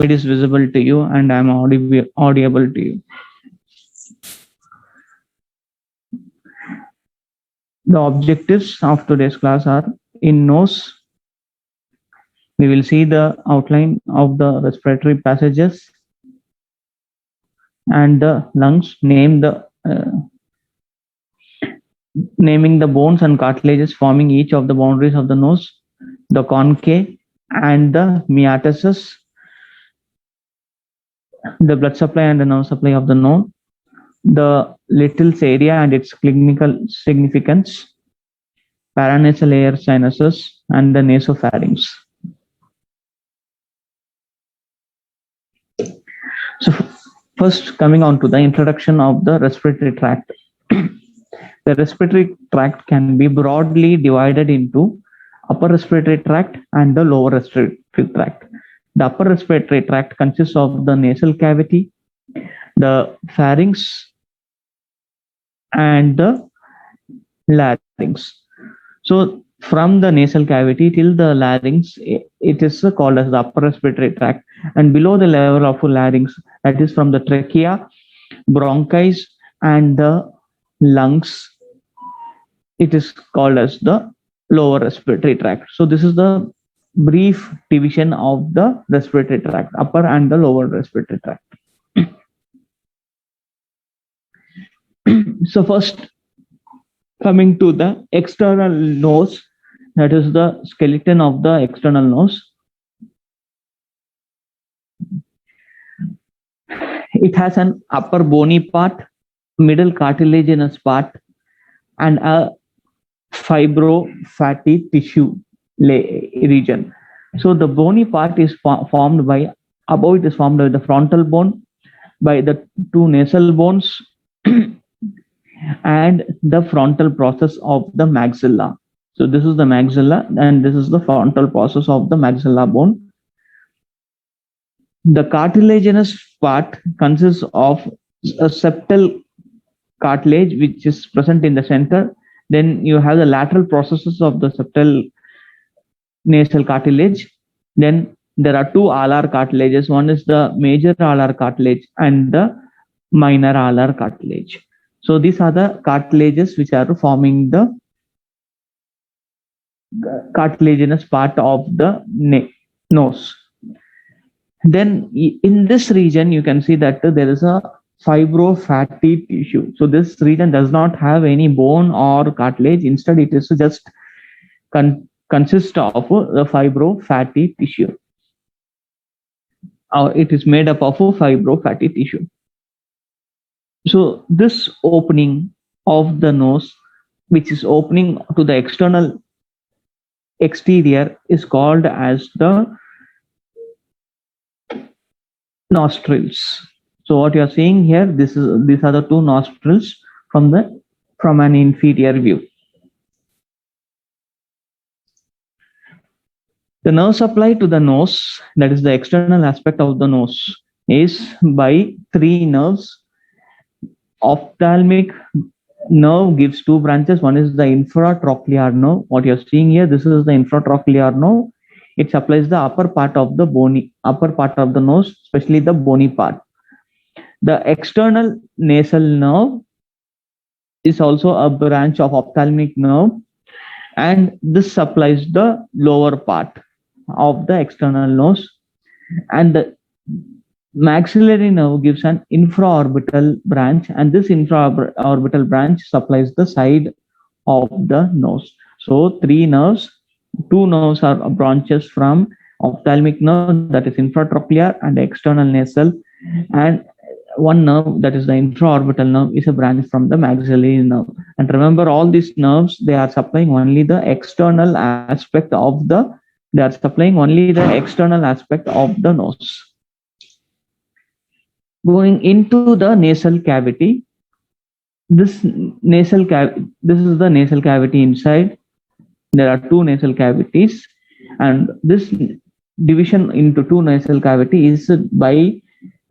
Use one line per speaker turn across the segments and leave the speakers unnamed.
it is visible to you and I'm audible to you. The objectives of today's class are: in nose, we will see the outline of the respiratory passages, and the lungs, naming the bones and cartilages forming each of the boundaries of the nose, the concave and the metatarsus, the blood supply and the nerve supply of the nose, the little's area and its clinical significance, paranasal air sinuses, and the nasopharynx. So first, coming on to the introduction of the respiratory tract. The respiratory tract can be broadly divided into upper respiratory tract and the lower respiratory tract. The upper respiratory tract consists of the nasal cavity, the pharynx, and the larynx. So from the nasal cavity till the larynx, it is called as the upper respiratory tract. And below the level of larynx, that is from the trachea, bronchi, and the lungs, it is called as the lower respiratory tract. So this is the brief division of the respiratory tract, upper and the lower respiratory tract. So first, coming to the external nose, that is the skeleton of the external nose. It has an upper bony part, middle cartilaginous part, and a fibro-fatty tissue region. So the bony part is formed by, above it is formed by the frontal bone, by the two nasal bones, and the frontal process of the maxilla. So this is the maxilla, and this is the frontal process of the maxilla bone. The cartilaginous part consists of a septal cartilage, which is present in the center. Then you have the lateral processes of the septal nasal cartilage. Then there are two alar cartilages. One is the major alar cartilage and the minor alar cartilage. So these are the cartilages which are forming the cartilaginous part of the nose. Then in this region, you can see that there is a fibro-fatty tissue. So this region does not have any bone or cartilage. Instead, it is just consists of the fibro-fatty tissue. It is made up of fibro-fatty tissue. So this opening of the nose, which is opening to the external exterior, is called as the nostrils. So what you are seeing here, these are the two nostrils from an inferior view. The nerve supply to the nose, that is the external aspect of the nose, is by three nerves. Ophthalmic nerve gives two branches. One is the infratrochlear nerve. What you are seeing here, this is the infratrochlear nerve. It supplies the upper part of the nose, especially the bony part. The external nasal nerve is also a branch of ophthalmic nerve, and this supplies the lower part of the external nose. And the maxillary nerve gives an infraorbital branch, and this infraorbital branch supplies the side of the nose. So three nerves, two nerves are branches from ophthalmic nerve, that is infratrochlear and external nasal, and one nerve, that is the infraorbital nerve, is a branch from the maxillary nerve. And remember, all these nerves, they are supplying only the external aspect of the nose. Going into the nasal cavity, this is the nasal cavity inside. There are two nasal cavities, and this division into two nasal cavity is by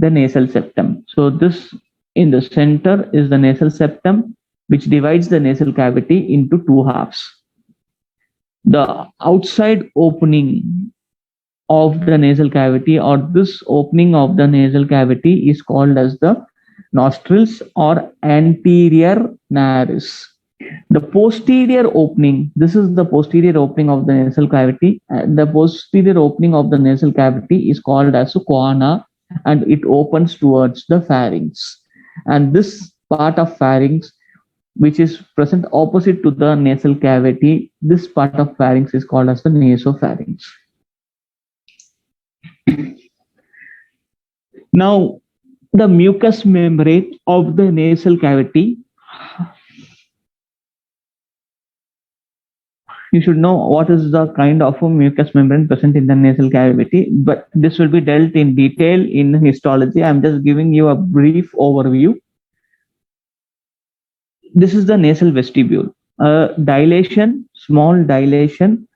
the nasal septum. So this in the center is the nasal septum, which divides the nasal cavity into two halves. The outside opening of the nasal cavity, or this opening of the nasal cavity, is called as the nostrils or anterior nares. The posterior opening, this is the posterior opening of the nasal cavity. The posterior opening of the nasal cavity is called as choana, and it opens towards the pharynx. And this part of pharynx, which is present opposite to the nasal cavity, this part of pharynx is called as the nasopharynx. Now, the mucous membrane of the nasal cavity, you should know what is the kind of a mucous membrane present in the nasal cavity, but this will be dealt in detail in histology. I'm just giving you a brief overview. This is the nasal vestibule. Dilation, small dilation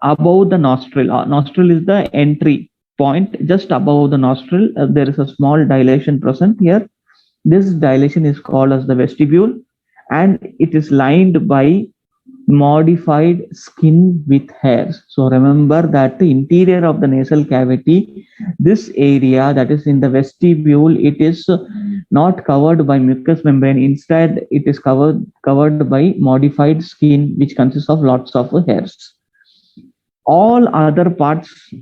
above the nostril. Nostril is the entry point. Just above the nostril, there is a small dilation present here. This dilation is called as the vestibule, and it is lined by modified skin with hairs. So remember that the interior of the nasal cavity, this area that is in the vestibule, it is not covered by mucous membrane. Instead, it is covered by modified skin, which consists of lots of hairs. All other parts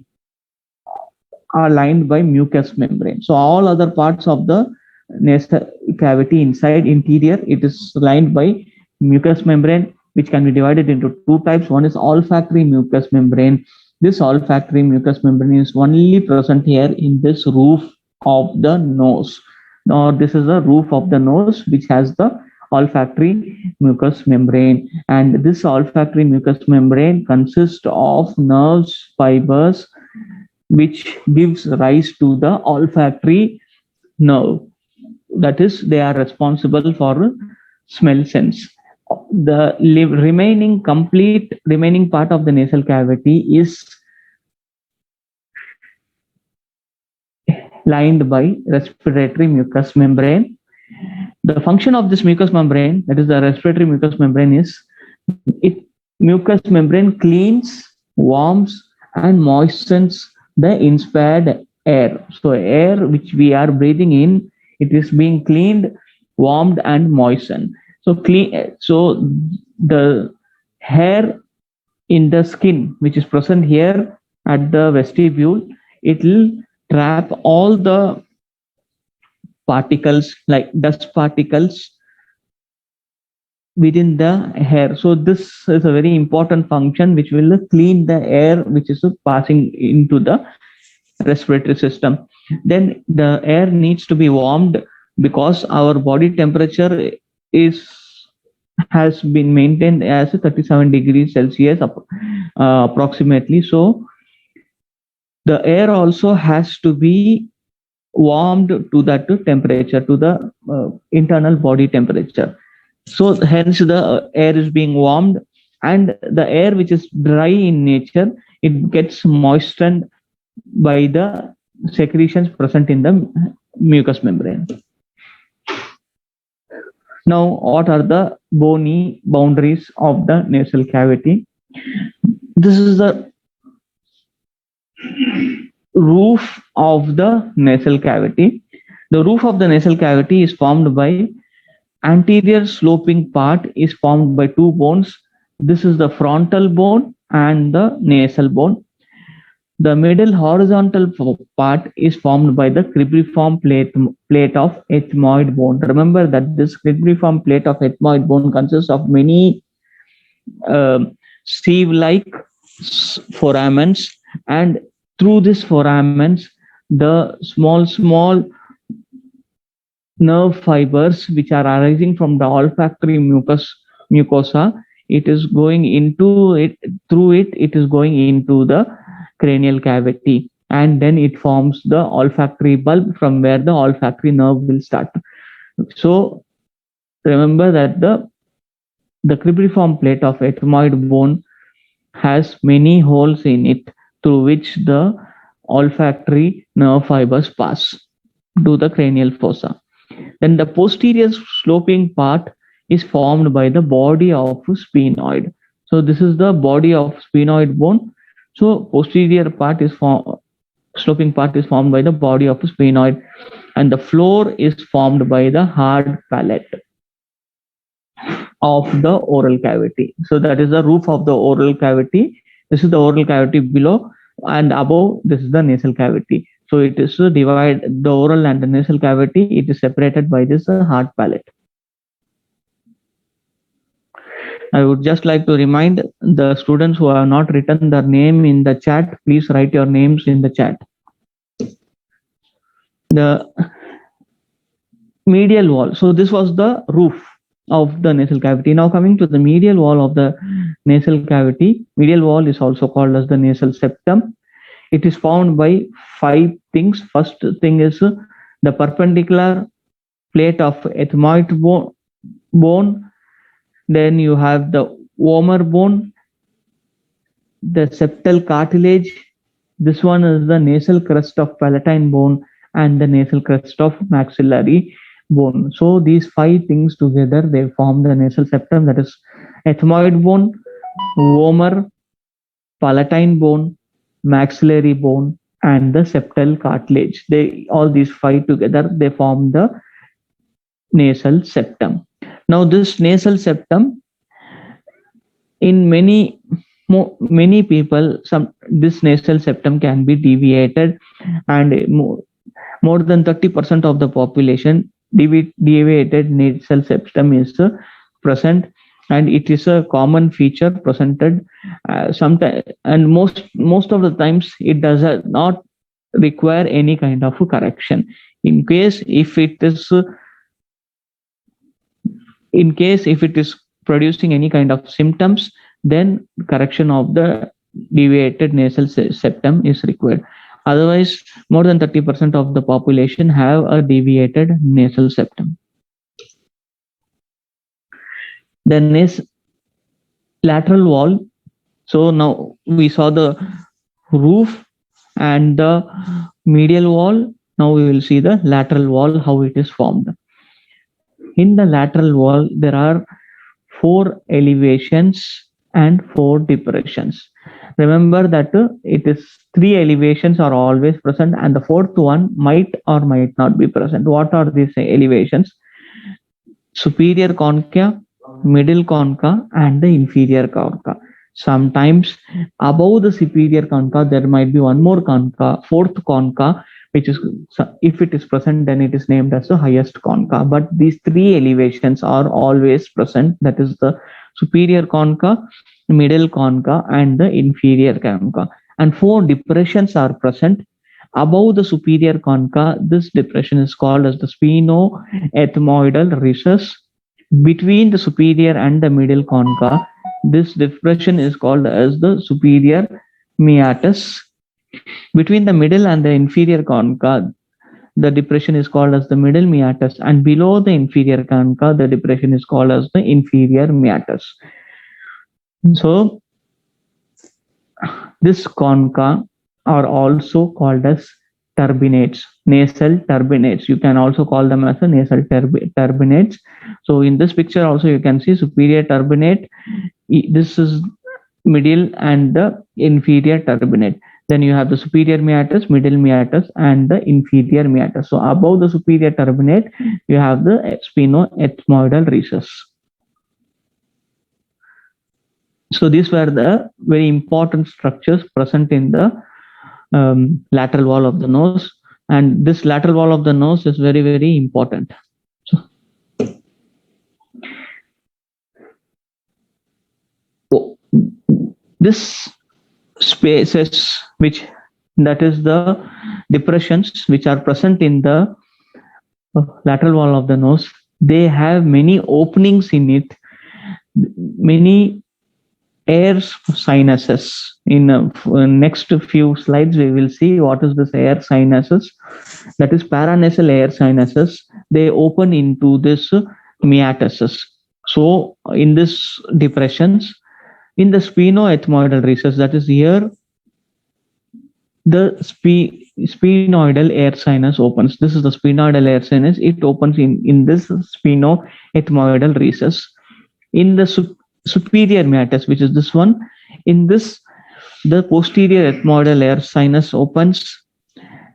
are lined by mucous membrane. So all other parts of the nasal cavity inside interior, it is lined by mucous membrane, which can be divided into two types. One is olfactory mucous membrane. This olfactory mucous membrane is only present here in this roof of the nose. Now, this is the roof of the nose, which has the olfactory mucous membrane. And this olfactory mucous membrane consists of nerves, fibers, which gives rise to the olfactory nerve. That is, they are responsible for smell sense. The remaining part of the nasal cavity is lined by respiratory mucous membrane. The function of this mucous membrane, that is the respiratory mucous membrane, is mucous membrane cleans, warms, and moistens the inspired air. So air which we are breathing in, it is being cleaned, warmed, and moistened. So the hair in the skin, which is present here at the vestibule, it will trap all the particles, like dust particles, within the hair. So this is a very important function which will clean the air which is passing into the respiratory system. Then the air needs to be warmed, because our body temperature has been maintained as 37 degrees Celsius approximately. So the air also has to be warmed to that temperature, to the internal body temperature. So hence the air is being warmed, and the air which is dry in nature, it gets moistened by the secretions present in the mucous membrane. Now, what are the bony boundaries of the nasal cavity? This is the roof of the nasal cavity. The roof of the nasal cavity is formed by anterior sloping part is formed by two bones. This is the frontal bone and the nasal bone. The middle horizontal part is formed by the cribriform plate of ethmoid bone. Remember that this cribriform plate of ethmoid bone consists of many sieve-like foramens, and through these foramens, the small nerve fibers which are arising from the olfactory mucosa, it is going into it. Through it, it is going into the cranial cavity, and then it forms the olfactory bulb from where the olfactory nerve will start. So remember that the cribriform plate of ethmoid bone has many holes in it through which the olfactory nerve fibers pass to the cranial fossa. Then the posterior sloping part is formed by the body of sphenoid. So this is the body of sphenoid bone. So posterior part is sloping part is formed by the body of the sphenoid, and the floor is formed by the hard palate of the oral cavity. So that is the roof of the oral cavity. This is the oral cavity below, and above this is the nasal cavity. So it is to divide the oral and the nasal cavity. It is separated by this hard palate. I would just like to remind the students who have not written their name in the chat, please write your names in the chat. The medial wall. So this was the roof of the nasal cavity. Now coming to the medial wall of the nasal cavity. Medial wall is also called as the nasal septum. It is formed by 5 things. First thing is the perpendicular plate of ethmoid bone. Then you have the vomer bone, the septal cartilage. This one is the nasal crest of palatine bone and the nasal crest of maxillary bone. So these 5 things together, they form the nasal septum, that is ethmoid bone, vomer, palatine bone, maxillary bone, and the septal cartilage. All these 5 together, they form the nasal septum. Now this nasal septum, in many people, this nasal septum can be deviated, and more than 30% of the population deviated nasal septum is present, and it is a common feature presented sometimes, and most of the times it does not require any kind of correction. In case if it is producing any kind of symptoms, then correction of the deviated nasal septum is required. Otherwise, more than 30% of the population have a deviated nasal septum. Then is lateral wall. So now we saw the roof and the medial wall. Now we will see the lateral wall, how it is formed. In the lateral wall, there are 4 elevations and 4 depressions. Remember that it is 3 elevations are always present, and the 4th one might or might not be present. What are these elevations? Superior concha, middle concha, and the inferior concha. Sometimes above the superior concha, there might be one more concha, 4th concha, which is, if it is present, then it is named as the highest concha. But these 3 elevations are always present. That is the superior concha, middle concha, and the inferior concha. And 4 depressions are present above the superior concha. This depression is called as the sphenoethmoidal recess. Between the superior and the middle concha, this depression is called as the superior meatus. Between the middle and the inferior concha, the depression is called as the middle meatus, and below the inferior concha, the depression is called as the inferior meatus. So this concha are also called as turbinates, nasal turbinates. You can also call them as a nasal turbinates. So in this picture also you can see superior turbinate. This is middle and the inferior turbinate. Then you have the superior meatus, middle meatus, and the inferior meatus. So above the superior turbinate, you have the sphenoethmoidal recess. So these were the very important structures present in the lateral wall of the nose, and this lateral wall of the nose is very, very important. So, this spaces, that is the depressions which are present in the lateral wall of the nose, they have many openings in it, many air sinuses. In next few slides we will see what is this air sinuses. That is paranasal air sinuses. They open into this meatuses. So in this depressions, in the sphenoethmoidal recess, that is here, the sphenoidal air sinus opens. This is the sphenoidal air sinus. It opens in this sphenoethmoidal recess. In the superior meatus, which is this one, in this the posterior ethmoidal air sinus opens.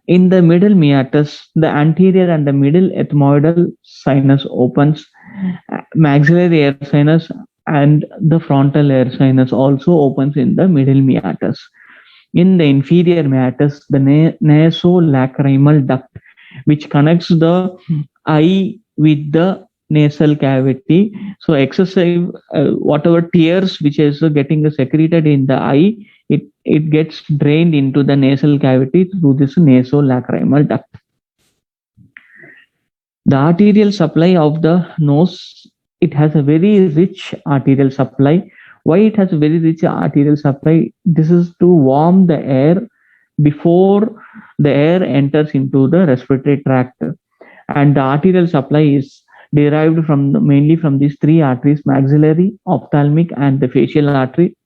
In the middle meatus, the anterior and the middle ethmoidal sinus opens. Maxillary air sinus and the frontal air sinus also opens in the middle meatus. In the inferior meatus, the nasolacrimal duct, which connects the eye with the nasal cavity. So excessive, whatever tears which is getting secreted in the eye, it gets drained into the nasal cavity through this nasolacrimal duct. The arterial supply of the nose, it has a very rich arterial supply. Why it has a very rich arterial supply? This is to warm the air before the air enters into the respiratory tract. And the arterial supply is derived from mainly from these three arteries: maxillary, ophthalmic, and the facial artery.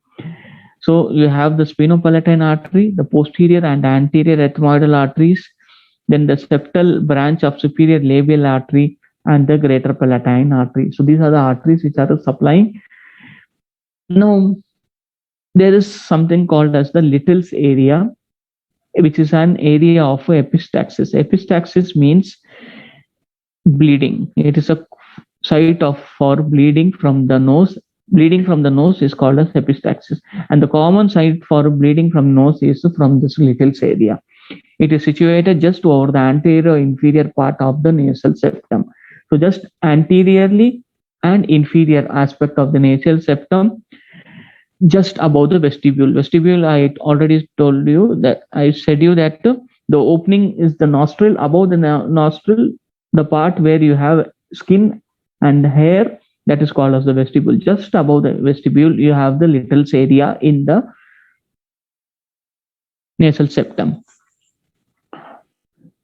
So you have the sphenopalatine artery, the posterior and anterior ethmoidal arteries, then the septal branch of superior labial artery, and the greater palatine artery. So these are the arteries which are supplying. Now, there is something called as the Little's area, which is an area of epistaxis. Epistaxis means bleeding. It is a site of for bleeding from the nose. Bleeding from the nose is called as epistaxis, and the common site for bleeding from nose is from this Little's area. It is situated just over the anterior inferior part of the nasal septum. So just anteriorly and inferior aspect of the nasal septum, just above the vestibule. Vestibule, I already told you that I said you that the opening is the nostril. Above the nostril, the part where you have skin and hair, that is called as the vestibule. Just above the vestibule, you have the Little's area in the nasal septum.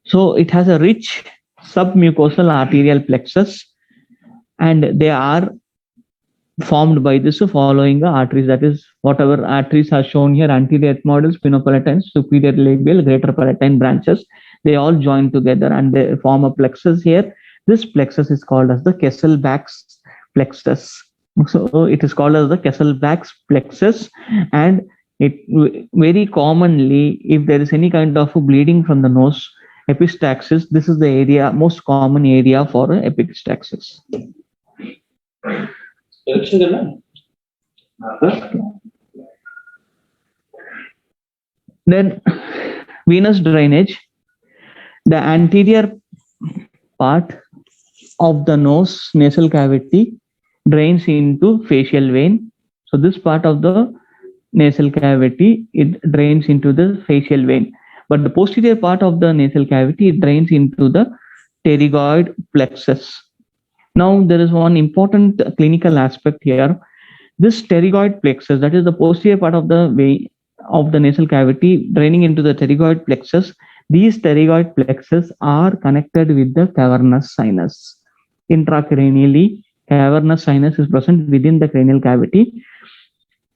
So it has a rich submucosal arterial plexus, and they are formed by this following arteries. That is, whatever arteries are shown here: anterior ethmoidal, sphenopalatine, superior labial, greater palatine branches. They all join together and they form a plexus here. This plexus is called as the Kesselbach's plexus. So it is called as the Kesselbach's plexus, and it very commonly, if there is any kind of bleeding from the nose, epistaxis, this is the area, most common area for epistaxis. Then venous drainage. The anterior part of the nose nasal cavity drains into facial vein. So this part of the nasal cavity, it drains into the facial vein. But the posterior part of the nasal cavity, it drains into the pterygoid plexus. Now there is one important clinical aspect here. This pterygoid plexus, that is the posterior part of the vein of the nasal cavity draining into the pterygoid plexus, these pterygoid plexus are connected with the cavernous sinus. Intracranially, cavernous sinus is present within the cranial cavity.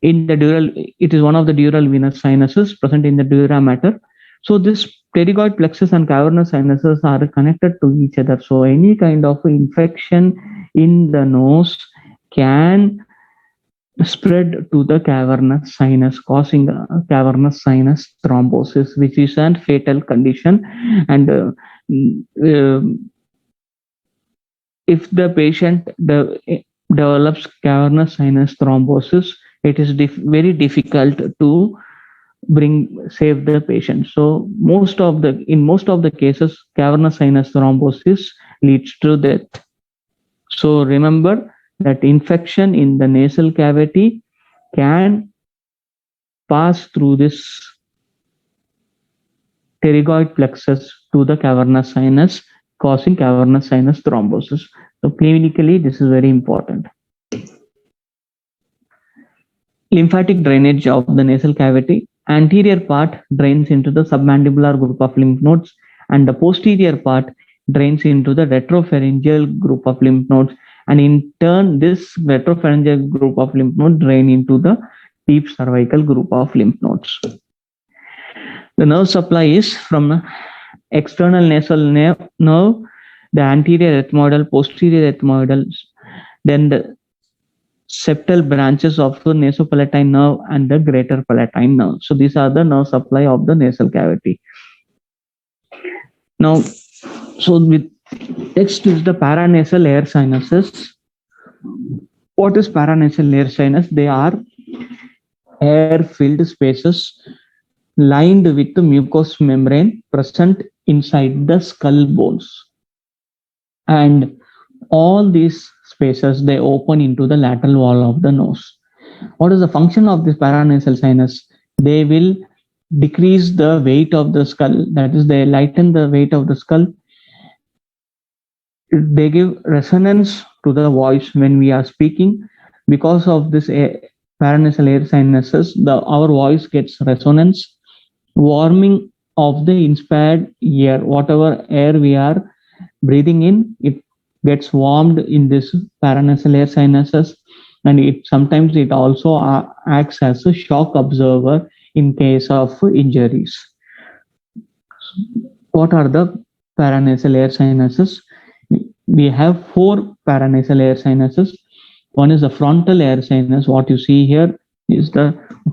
In the dural, it is one of the dural venous sinuses present in the dura mater. So this pterygoid plexus and cavernous sinuses are connected to each other. So any kind of infection in the nose can spread to the cavernous sinus, causing cavernous sinus thrombosis, which is a fatal condition. And if the patient develops cavernous sinus thrombosis, it is very difficult to save the patient. So in most of the cases, cavernous sinus thrombosis leads to death. So remember that infection in the nasal cavity can pass through this pterygoid plexus to the cavernous sinus, causing cavernous sinus thrombosis. So clinically, this is very important. Lymphatic drainage of the nasal cavity. Anterior part drains into the submandibular group of lymph nodes, and the posterior part drains into the retropharyngeal group of lymph nodes. And in turn, this retropharyngeal group of lymph nodes drain into the deep cervical group of lymph nodes. The nerve supply is from external nasal nerve, the anterior ethmoidal, posterior ethmoidal, then the septal branches of the nasopalatine nerve and the greater palatine nerve. So these are the nerve supply of the nasal cavity. Now, so with next is the paranasal air sinuses. What is paranasal air sinus? They are air-filled spaces lined with the mucous membrane present inside the skull bones. And all these spaces, they open into the lateral wall of the nose. What is the function of this paranasal sinus? They will decrease the weight of the skull, that is, they lighten the weight of the skull. They give resonance to the voice when we are speaking. Because of this paranasal air sinuses, our voice gets resonance. Warming of the inspired air, whatever air we are breathing in, it gets warmed in this paranasal air sinuses, and sometimes it also acts as a shock absorber in case of injuries. What are the paranasal air sinuses? We have 4 paranasal air sinuses. One is the frontal air sinus. What you see here is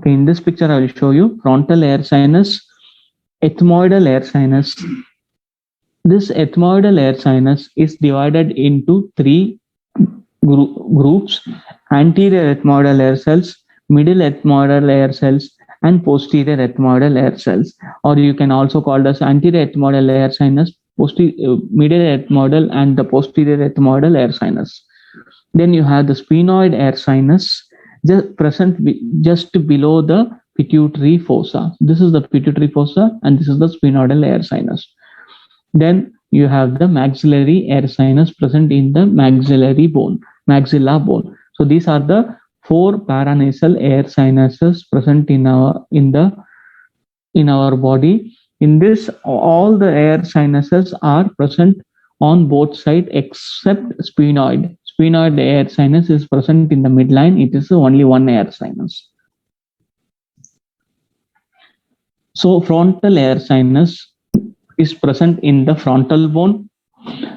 in this picture I will show you frontal air sinus, ethmoidal air sinus. This ethmoidal air sinus is divided into 3 groups: anterior ethmoidal air cells, middle ethmoidal air cells, and posterior ethmoidal air cells. Or you can also call this anterior ethmoidal air sinus, middle ethmoidal, and the posterior ethmoidal air sinus. Then you have the sphenoid air sinus, present just below the pituitary fossa. This is the pituitary fossa, and this is the sphenoidal air sinus. Then you have the maxillary air sinus present in the maxillary bone, maxilla bone. So these are the 4 paranasal air sinuses present in our body. In this, all the air sinuses are present on both sides except sphenoid. Sphenoid air sinus is present in the midline. It is only one air sinus. So frontal air sinus is present in the frontal bone.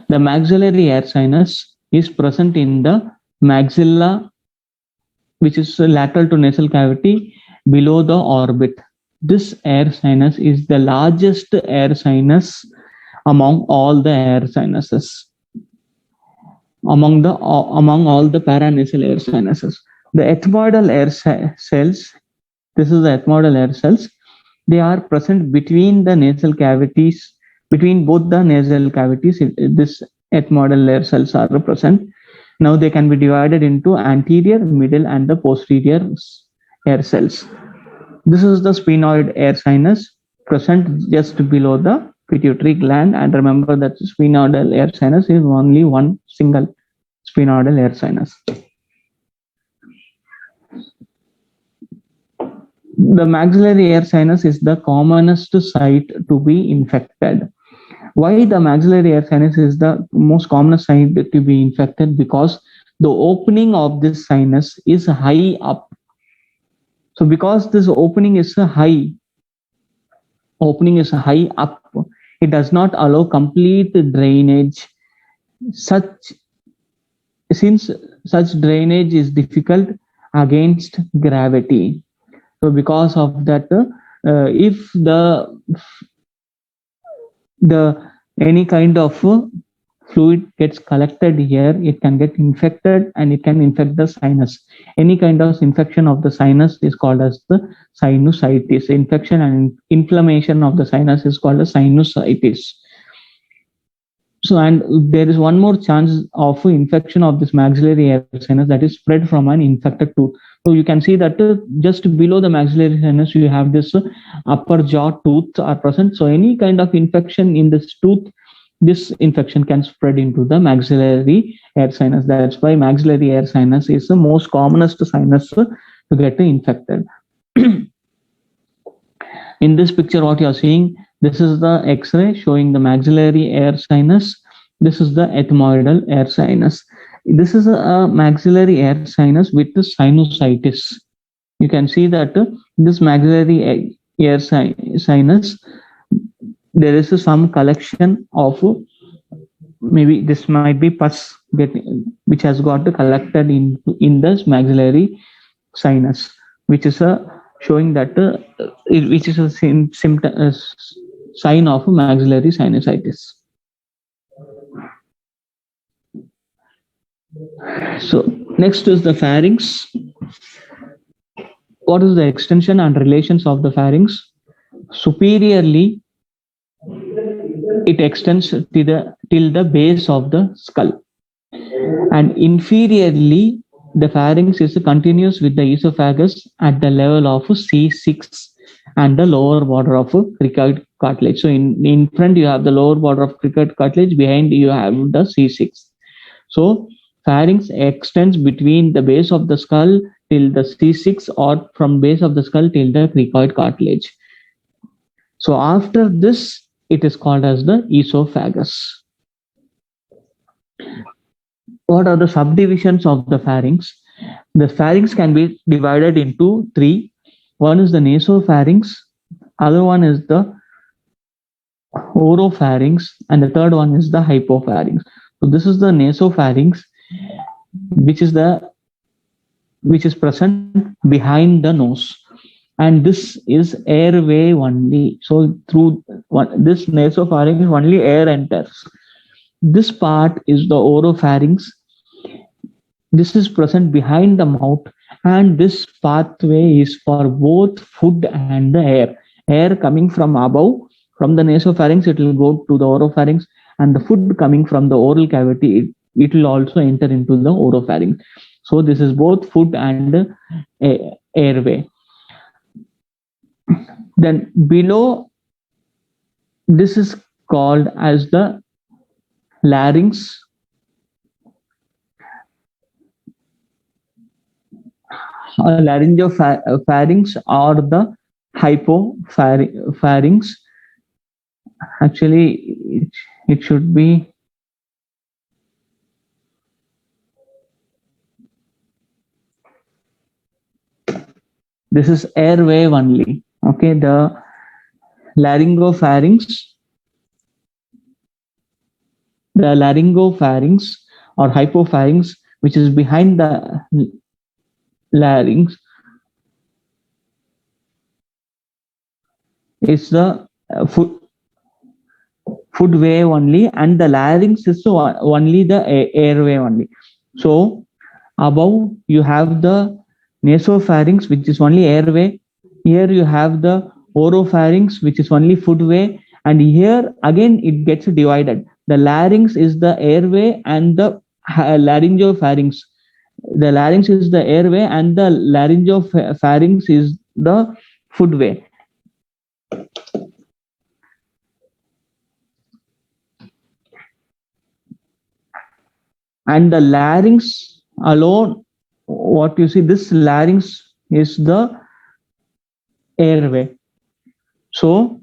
The maxillary air sinus is present in the maxilla, which is lateral to nasal cavity below the orbit. This air sinus is the largest air sinus among all the air sinuses, among all the paranasal air sinuses. The ethmoidal air cells, this is the ethmoidal air cells. They are present between the nasal cavities, between both the nasal cavities. This ethmoidal air cells are present. Now they can be divided into anterior, middle, and the posterior air cells. This is the sphenoid air sinus present just below the pituitary gland. And remember that sphenoidal air sinus is only one single sphenoidal air sinus. The maxillary air sinus is the commonest site to be infected. Why the maxillary air sinus is the most common site to be infected? Because the opening of this sinus is high up. So because this opening is high up, it does not allow complete drainage. Since such drainage is difficult against gravity. So because of that, if any kind of fluid gets collected here, it can get infected and it can infect the sinus. Any kind of infection of the sinus is called as the sinusitis. Infection and inflammation of the sinus is called as sinusitis. So, and there is one more chance of infection of this maxillary air sinus, that is spread from an infected tooth. So you can see that just below the maxillary sinus, you have this upper jaw tooth are present. So any kind of infection in this tooth, this infection can spread into the maxillary air sinus. That's why maxillary air sinus is the most commonest sinus to get infected. In this picture, what you are seeing, this is the X-ray showing the maxillary air sinus. This is the ethmoidal air sinus. This is a maxillary air sinus with the sinusitis. You can see that this maxillary air sinus, there is some collection of, maybe this might be pus which has got collected in the maxillary sinus, which is showing that which is a symptom sign of maxillary sinusitis. So next is the pharynx. What is the extension and relations of the pharynx? Superiorly, it extends to till the base of the skull, and inferiorly, the pharynx is continuous with the esophagus at the level of C6 and the lower border of cricoid cartilage. So in front you have the lower border of cricoid cartilage, behind you have the C6. So pharynx extends between the base of the skull till the C6, or from base of the skull till the cricoid cartilage. So after this, it is called as the esophagus. What are the subdivisions of the pharynx? The pharynx can be divided into three. One is the nasopharynx, other one is the oropharynx, and the third one is the hypopharynx. So this is the nasopharynx, which is present behind the nose, and this is airway only. So through this nasopharynx only air enters. This part is the oropharynx. This is present behind the mouth, and this pathway is for both food and the air. Air coming from above, from the nasopharynx, it will go to the oropharynx, and the food coming from the oral cavity, it will also enter into the oropharynx. So this is both food and airway. Then below, this is called as the larynx. Laryngopharynx or the hypopharynx. Actually, it should be this is airway only. Okay, the laryngopharynx, or hypopharynx, which is behind the larynx, is the food way only, and the larynx is only the airway only. So above you have the nasopharynx, which is only airway. Here you have the oropharynx, which is only foodway, and here again it gets divided. The larynx is the airway and the laryngopharynx. The larynx is the airway and the laryngopharynx is the foodway. And the larynx alone, what you see, this larynx is the airway. So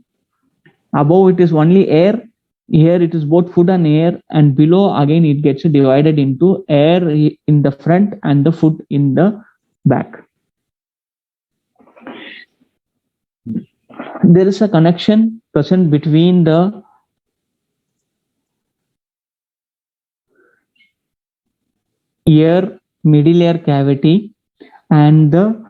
above it is only air, here it is both food and air, and below again it gets divided into air in the front and the food in the back. There is a connection present between the ear, middle cavity and the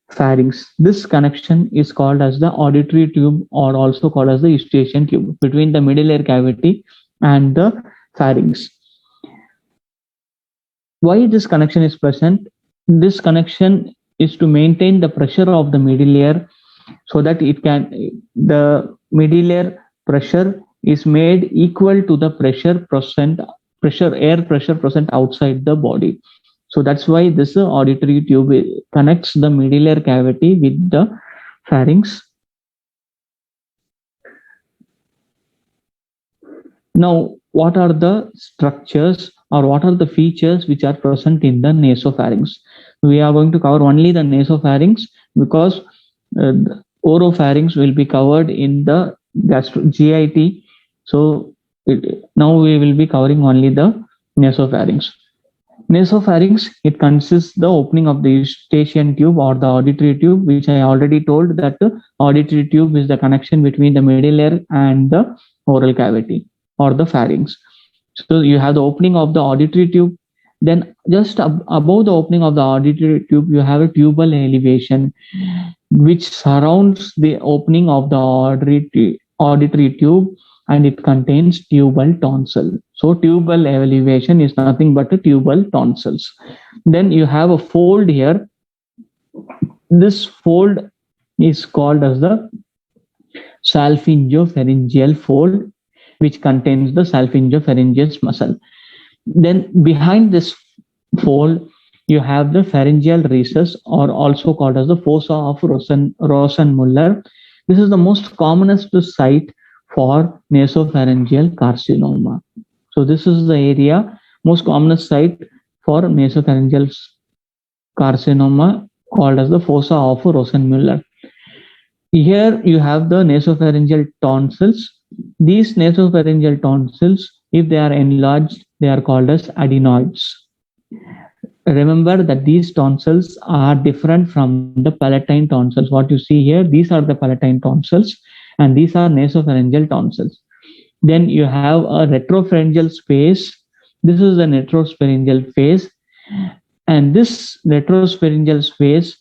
pharynx. This connection is called as the auditory tube, or also called as the eustachian tube, between the middle ear cavity and the pharynx. Why this connection is present? This connection is to maintain the pressure of the middle ear, so that the middle ear pressure is made equal to the air pressure present outside the body. So that's why this auditory tube connects the middle ear cavity with the pharynx. Now, what are the structures or what are the features which are present in the nasopharynx? We are going to cover only the nasopharynx, because the oropharynx will be covered in the GIT. So now we will be covering only the nasopharynx. Nasopharynx, it consists the opening of the eustachian tube or the auditory tube, which I already told that the auditory tube is the connection between the middle ear and the oral cavity or the pharynx. So you have the opening of the auditory tube. Then just above the opening of the auditory tube, you have a tubal elevation which surrounds the opening of the auditory tube, and it contains tubal tonsil. So tubal elevation is nothing but a tubal tonsils. Then you have a fold here. This fold is called as the salpingopharyngeal fold, which contains the salpingopharyngeus muscle. Then behind this fold, you have the pharyngeal recess, or also called as the fossa of Rosenmuller. This is the most commonest site for nasopharyngeal carcinoma. So this is the area, most commonest site for nasopharyngeal carcinoma, called as the fossa of Rosenmuller. Here you have the nasopharyngeal tonsils. These nasopharyngeal tonsils, if they are enlarged, they are called as adenoids. Remember that these tonsils are different from the palatine tonsils. What you see here, these are the palatine tonsils, and these are nasopharyngeal tonsils. Then you have a retropharyngeal space. This is the retropharyngeal phase, and this retropharyngeal space,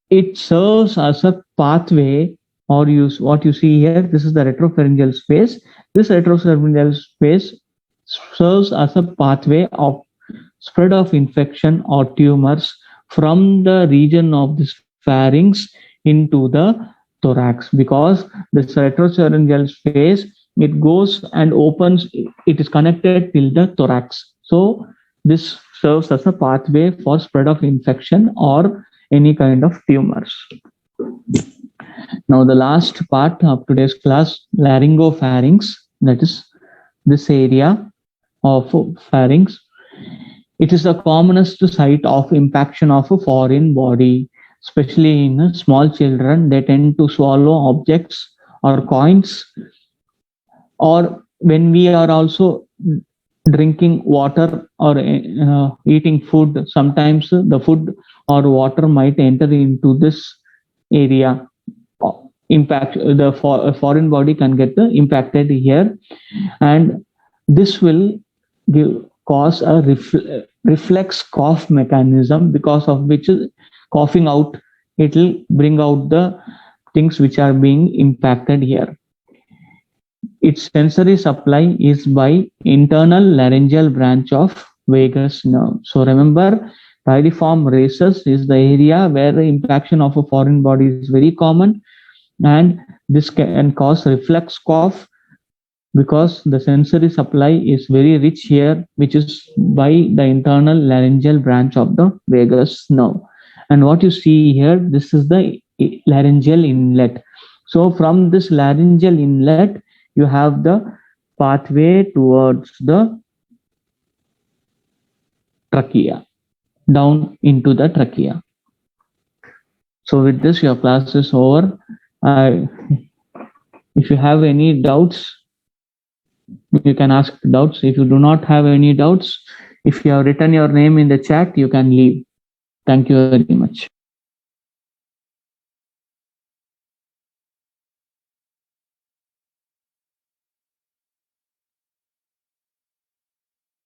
it serves as a pathway, or use what you see here. This is the retropharyngeal space. This retropharyngeal space serves as a pathway of spread of infection or tumors from the region of this pharynx into the thorax, because this retropharyngeal space, it goes and opens, it is connected till the thorax. So this serves as a pathway for spread of infection or any kind of tumors. Now the last part of today's class, laryngopharynx, that is this area of pharynx. It is the commonest site of impaction of a foreign body, especially in small children. They tend to swallow objects or coins, or when we are also drinking water or eating food, sometimes the food or water might enter into this area. Impact the foreign body can get impacted here, and this will cause a reflex cough mechanism, because of which coughing out, it will bring out the things which are being impacted here. Its sensory supply is by internal laryngeal branch of vagus nerve. So remember, pyriform races is the area where the impaction of a foreign body is very common, and this can cause reflex cough, because the sensory supply is very rich here, which is by the internal laryngeal branch of the vagus nerve. And what you see here, this is the laryngeal inlet. So from this laryngeal inlet, you have the pathway towards the trachea, down into the trachea. So with this, your class is over. If you have any doubts, you can ask doubts. If you do not have any doubts, if you have written your name in the chat, you can leave. Thank you very much.